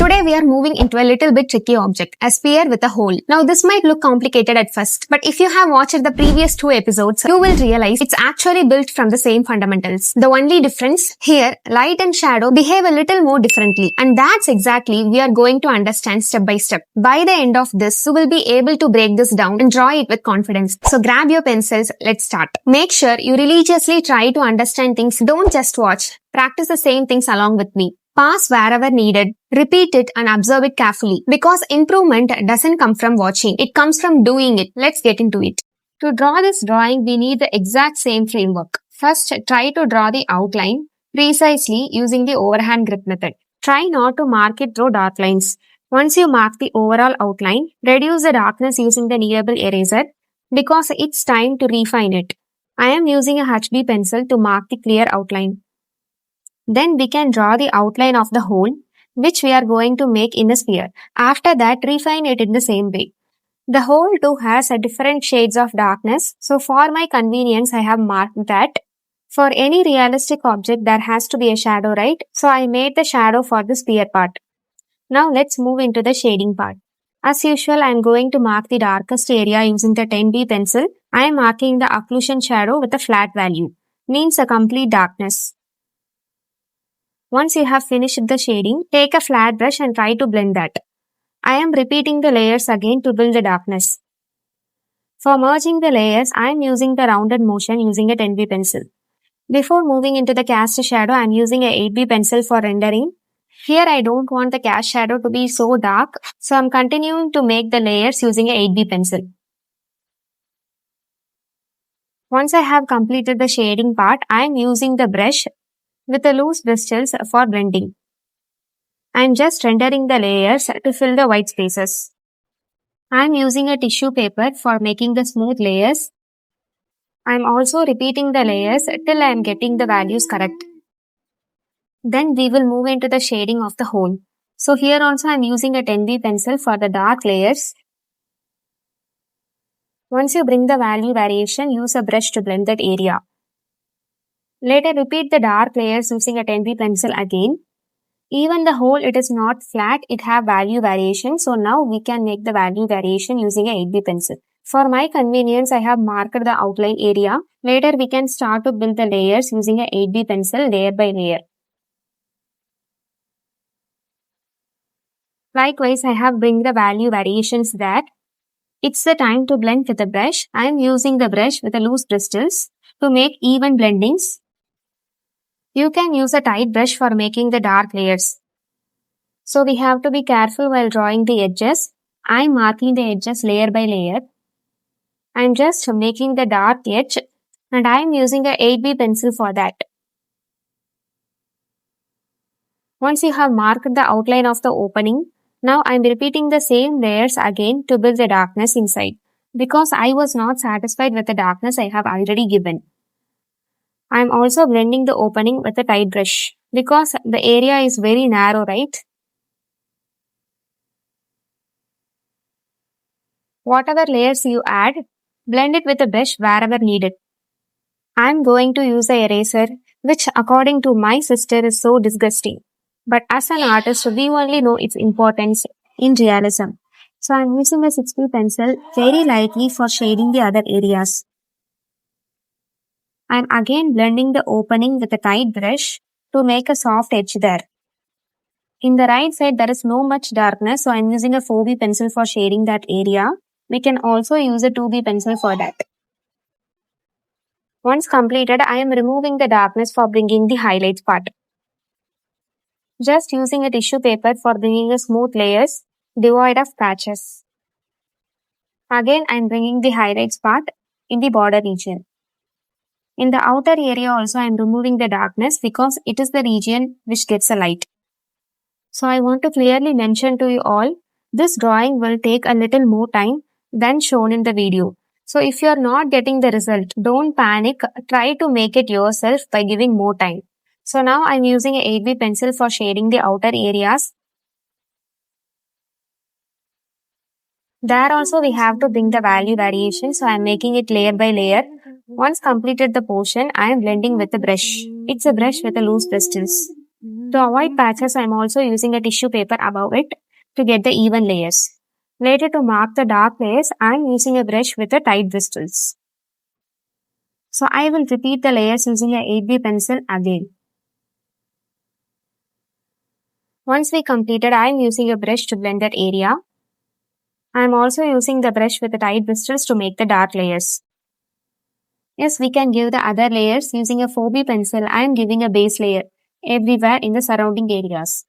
Today we are moving into a little bit tricky object, a sphere with a hole. Now this might look complicated at first, but if you have watched the previous 2 episodes, you will realize it's actually built from the same fundamentals. The only difference here, light and shadow behave a little more differently, and that's exactly we are going to understand step by step. By the end of this, you will be able to break this down and draw it with confidence. So grab your pencils, let's start. Make sure you religiously try to understand things, don't just watch. Practice the same things along with me. Pause wherever needed, repeat it and observe it carefully. Because improvement doesn't come from watching, it comes from doing it. Let's get into it. To draw this drawing, we need the exact same framework. First, try to draw the outline precisely using the overhand grip method. Try not to mark it through dark lines. Once you mark the overall outline, reduce the darkness using the kneadable eraser because it's time to refine it. I am using a HB pencil to mark the clear outline. Then we can draw the outline of the hole, which we are going to make in a sphere. After that, refine it in the same way. The hole too has a different shades of darkness, so for my convenience, I have marked that. For any realistic object, there has to be a shadow, right? So I made the shadow for the sphere part. Now let's move into the shading part. As usual, I am going to mark the darkest area using the 10B pencil. I am marking the occlusion shadow with a flat value, means a complete darkness. Once you have finished the shading, take a flat brush and try to blend that. I am repeating the layers again to build the darkness. For merging the layers, I am using the rounded motion using a 10B pencil. Before moving into the cast shadow, I am using a 8B pencil for rendering. Here I don't want the cast shadow to be so dark, so I am continuing to make the layers using a 8B pencil. Once I have completed the shading part, I am using the brush with the loose bristles for blending. I am just rendering the layers to fill the white spaces. I am using a tissue paper for making the smooth layers. I am also repeating the layers till I am getting the values correct. Then we will move into the shading of the hole. So here also I am using a 10B pencil for the dark layers. Once you bring the value variation, use a brush to blend that area. Later, repeat the dark layers using a 10B pencil again. Even the hole, it is not flat, it have value variation. So now we can make the value variation using a 8B pencil. For my convenience, I have marked the outline area. Later, we can start to build the layers using a 8B pencil layer by layer. Likewise, I have bring the value variations there. It's the time to blend with the brush. I am using the brush with the loose bristles to make even blendings. You can use a tight brush for making the dark layers. So we have to be careful while drawing the edges. I am marking the edges layer by layer. I am just making the dark edge and I am using a 8B pencil for that. Once you have marked the outline of the opening, now I am repeating the same layers again to build the darkness inside because I was not satisfied with the darkness I have already given. I am also blending the opening with a tight brush because the area is very narrow, right? Whatever layers you add, blend it with a brush wherever needed. I am going to use the eraser, which according to my sister is so disgusting. But as an artist, we only know its importance in realism. So I am using a 6B pencil very lightly for shading the other areas. I am again blending the opening with a tight brush to make a soft edge there. In the right side, there is no much darkness, so I am using a 4B pencil for shading that area. We can also use a 2B pencil for that. Once completed, I am removing the darkness for bringing the highlights part. Just using a tissue paper for bringing a smooth layers, devoid of patches. Again, I am bringing the highlights part in the border region. In the outer area also, I am removing the darkness because it is the region which gets a light. So I want to clearly mention to you all, this drawing will take a little more time than shown in the video. So if you are not getting the result, don't panic. Try to make it yourself by giving more time. So now I am using a 8B pencil for shading the outer areas. There also we have to bring the value variation. So I am making it layer by layer. Once completed the portion, I am blending with a brush. It's a brush with a loose bristles. To avoid patches, I am also using a tissue paper above it to get the even layers. Later, to mark the dark layers, I am using a brush with the tight bristles. So I will repeat the layers using a 8B pencil again. Once we completed, I am using a brush to blend that area. I am also using the brush with the tight bristles to make the dark layers. Yes, we can give the other layers using a 4B pencil. I am giving a base layer everywhere in the surrounding areas.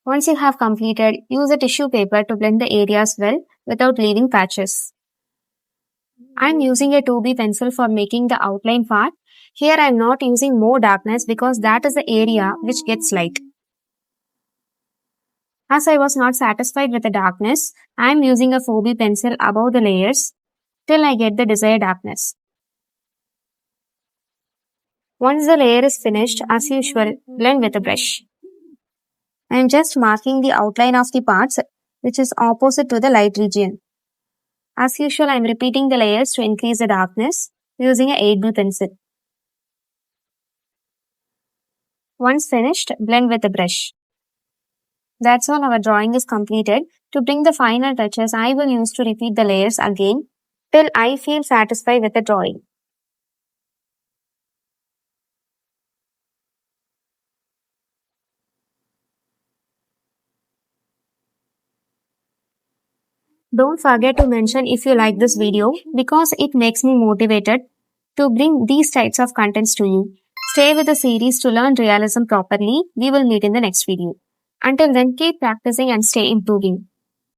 Once you have completed, use a tissue paper to blend the areas well without leaving patches. I am using a 2B pencil for making the outline part. Here I am not using more darkness because that is the area which gets light. As I was not satisfied with the darkness, I am using a 4B pencil above the layers till I get the desired darkness. Once the layer is finished, as usual, blend with a brush. I am just marking the outline of the parts which is opposite to the light region. As usual, I am repeating the layers to increase the darkness using a 8B pencil. Once finished, blend with a brush. That's all, our drawing is completed. To bring the final touches, I will use to repeat the layers again till I feel satisfied with the drawing. Don't forget to mention if you like this video because it makes me motivated to bring these types of contents to you. Stay with the series to learn realism properly. We will meet in the next video. Until then, keep practicing and stay improving.